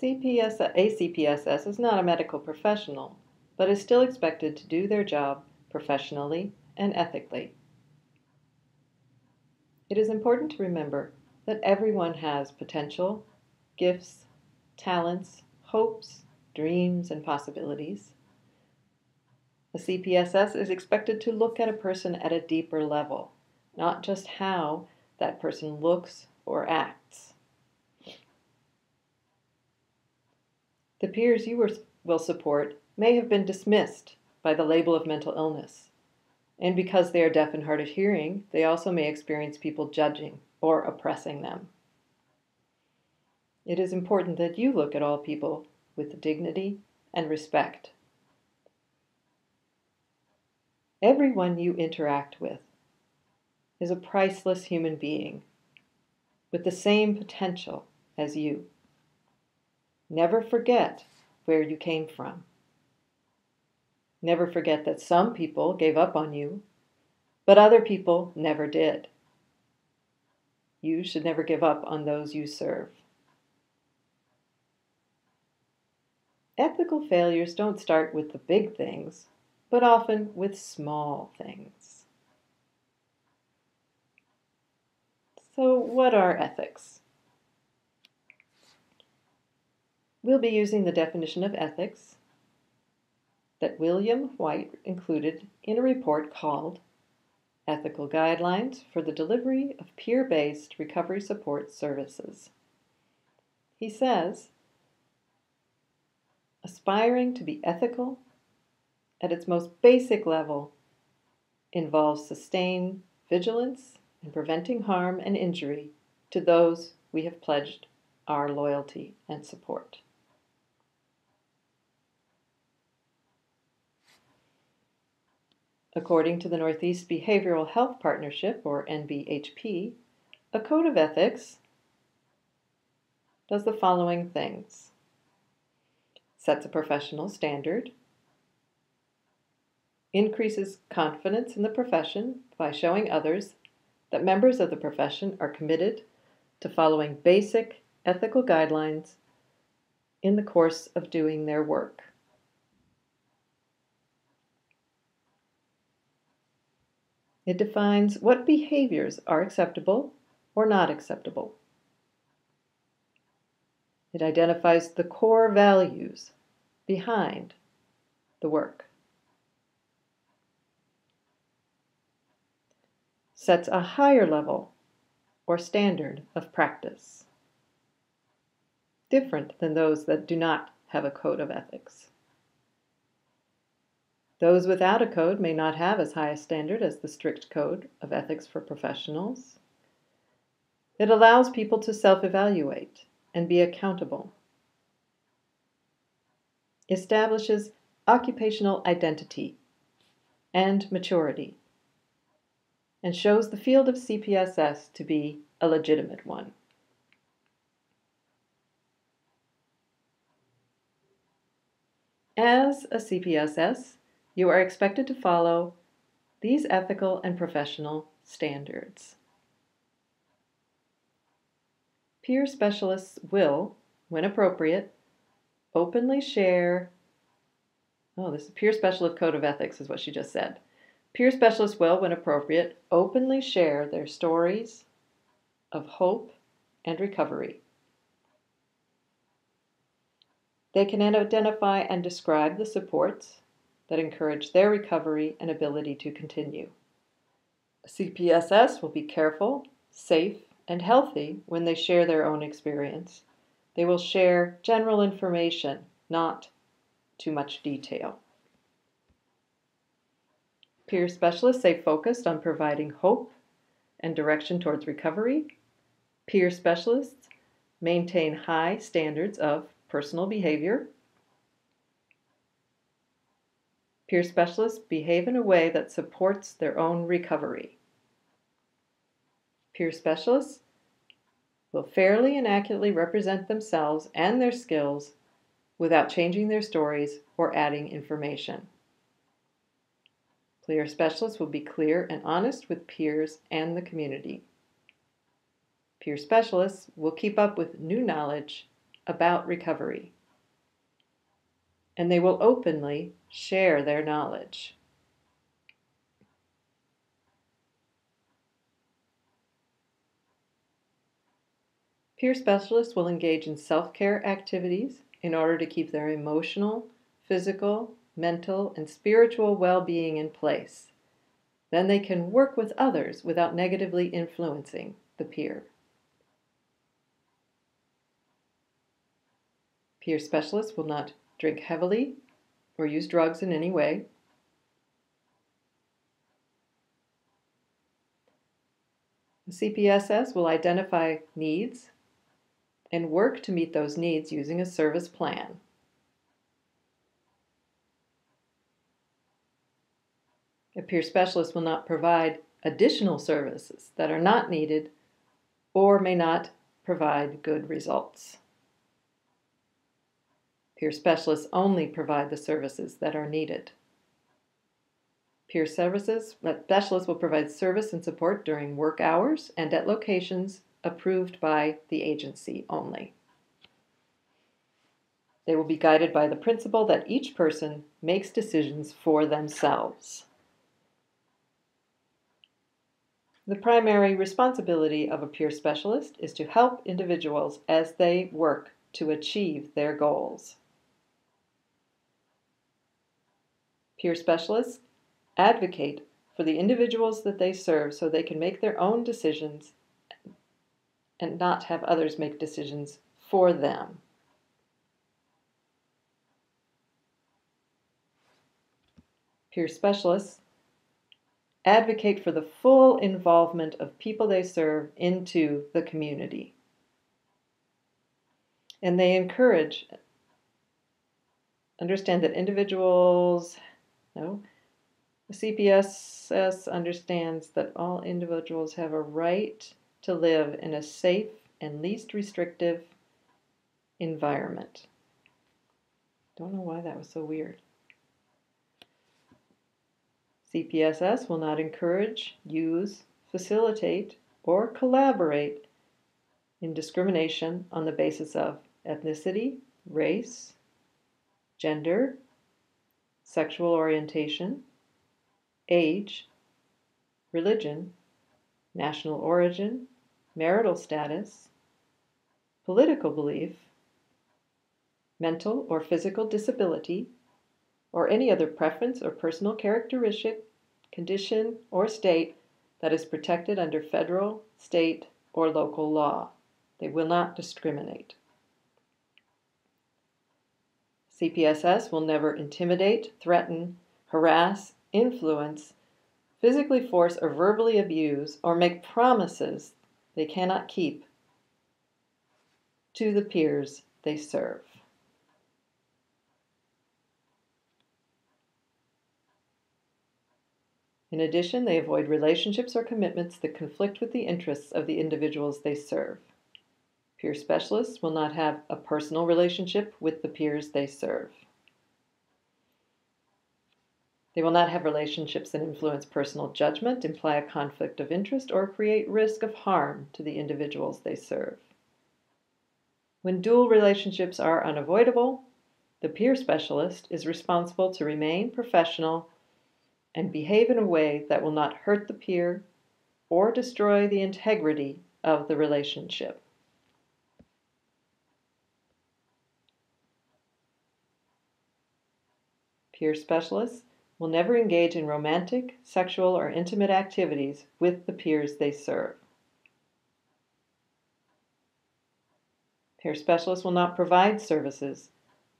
A CPSS is not a medical professional, but is still expected to do their job professionally and ethically. It is important to remember that everyone has potential, gifts, talents, hopes, dreams, and possibilities. A CPSS is expected to look at a person at a deeper level, not just how that person looks or acts. The peers you will support may have been dismissed by the label of mental illness, and because they are deaf and hard of hearing, they also may experience people judging or oppressing them. It is important that you look at all people with dignity and respect. Everyone you interact with is a priceless human being with the same potential as you. Never forget where you came from. Never forget that some people gave up on you, but other people never did. You should never give up on those you serve. Ethical failures don't start with the big things, but often with small things. So, what are ethics? We'll be using the definition of ethics that William White included in a report called Ethical Guidelines for the Delivery of Peer-Based Recovery Support Services. He says, aspiring to be ethical at its most basic level involves sustained vigilance in preventing harm and injury to those we have pledged our loyalty and support. According to the Northeast Behavioral Health Partnership, or NBHP, a code of ethics does the following things: sets a professional standard, increases confidence in the profession by showing others that members of the profession are committed to following basic ethical guidelines in the course of doing their work. It defines what behaviors are acceptable or not acceptable. It identifies the core values behind the work. Sets a higher level or standard of practice, different than those that do not have a code of ethics. Those without a code may not have as high a standard as the strict code of ethics for professionals. It allows people to self-evaluate and be accountable. Establishes occupational identity and maturity, and shows the field of CPSS to be a legitimate one. As a CPSS, you are expected to follow these ethical and professional standards. Peer specialists will, when appropriate, openly share, this is Peer Specialist Code of Ethics is what she just said. Peer specialists will, when appropriate, openly share their stories of hope and recovery. They can identify and describe the supports that encourage their recovery and ability to continue. CPSS will be careful, safe, and healthy when they share their own experience. They will share general information, not too much detail. Peer specialists stay focused on providing hope and direction towards recovery. Peer specialists maintain high standards of personal behavior. Peer specialists behave in a way that supports their own recovery. Peer specialists will fairly and accurately represent themselves and their skills without changing their stories or adding information. Peer specialists will be clear and honest with peers and the community. Peer specialists will keep up with new knowledge about recovery, and they will openly share their knowledge. Peer specialists will engage in self-care activities in order to keep their emotional, physical, mental, and spiritual well-being in place. Then they can work with others without negatively influencing the peer. Peer specialists will not drink heavily or use drugs in any way. The CPSS will identify needs and work to meet those needs using a service plan. A peer specialist will not provide additional services that are not needed or may not provide good results. Peer specialists only provide the services that are needed. Peer specialists will provide service and support during work hours and at locations approved by the agency only. They will be guided by the principle that each person makes decisions for themselves. The primary responsibility of a peer specialist is to help individuals as they work to achieve their goals. Peer specialists advocate for the individuals that they serve so they can make their own decisions and not have others make decisions for them. Peer specialists advocate for the full involvement of people they serve into the community. And they understand that the CPSS understands that all individuals have a right to live in a safe and least restrictive environment. Don't know why that was so weird. CPSS will not encourage, use, facilitate, or collaborate in discrimination on the basis of ethnicity, race, gender, sexual orientation, age, religion, national origin, marital status, political belief, mental or physical disability, or any other preference or personal characteristic, condition, or state that is protected under federal, state, or local law. They will not discriminate. CPSS will never intimidate, threaten, harass, influence, physically force, or verbally abuse, or make promises they cannot keep to the peers they serve. In addition, they avoid relationships or commitments that conflict with the interests of the individuals they serve. Peer specialists will not have a personal relationship with the peers they serve. They will not have relationships that influence personal judgment, imply a conflict of interest, or create risk of harm to the individuals they serve. When dual relationships are unavoidable, the peer specialist is responsible to remain professional and behave in a way that will not hurt the peer or destroy the integrity of the relationship. Peer specialists will never engage in romantic, sexual, or intimate activities with the peers they serve. Peer specialists will not provide services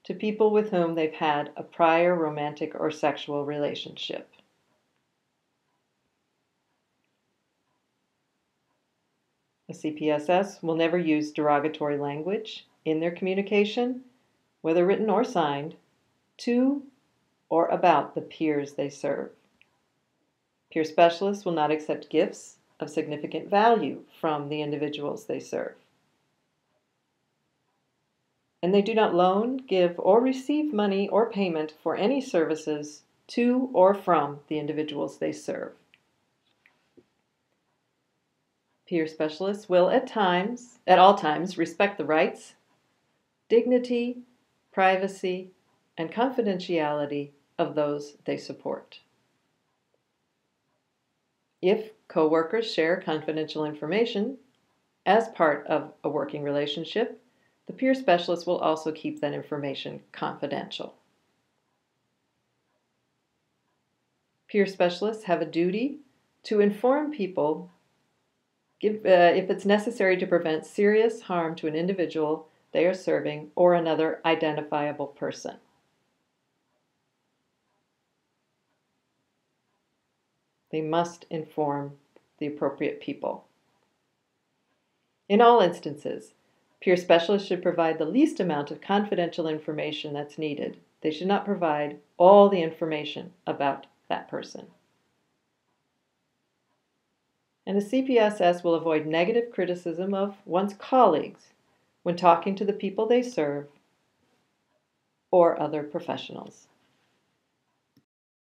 to people with whom they've had a prior romantic or sexual relationship. A CPSS will never use derogatory language in their communication, whether written or signed, to or about the peers they serve. Peer specialists will not accept gifts of significant value from the individuals they serve. And they do not loan, give, or receive money or payment for any services to or from the individuals they serve. Peer specialists will at all times, respect the rights, dignity, privacy, and confidentiality of those they support. If coworkers share confidential information as part of a working relationship, the peer specialist will also keep that information confidential. Peer specialists have a duty to inform people if it's necessary to prevent serious harm to an individual they are serving or another identifiable person. They must inform the appropriate people. In all instances, peer specialists should provide the least amount of confidential information that's needed. They should not provide all the information about that person. And a CPSS will avoid negative criticism of one's colleagues when talking to the people they serve or other professionals.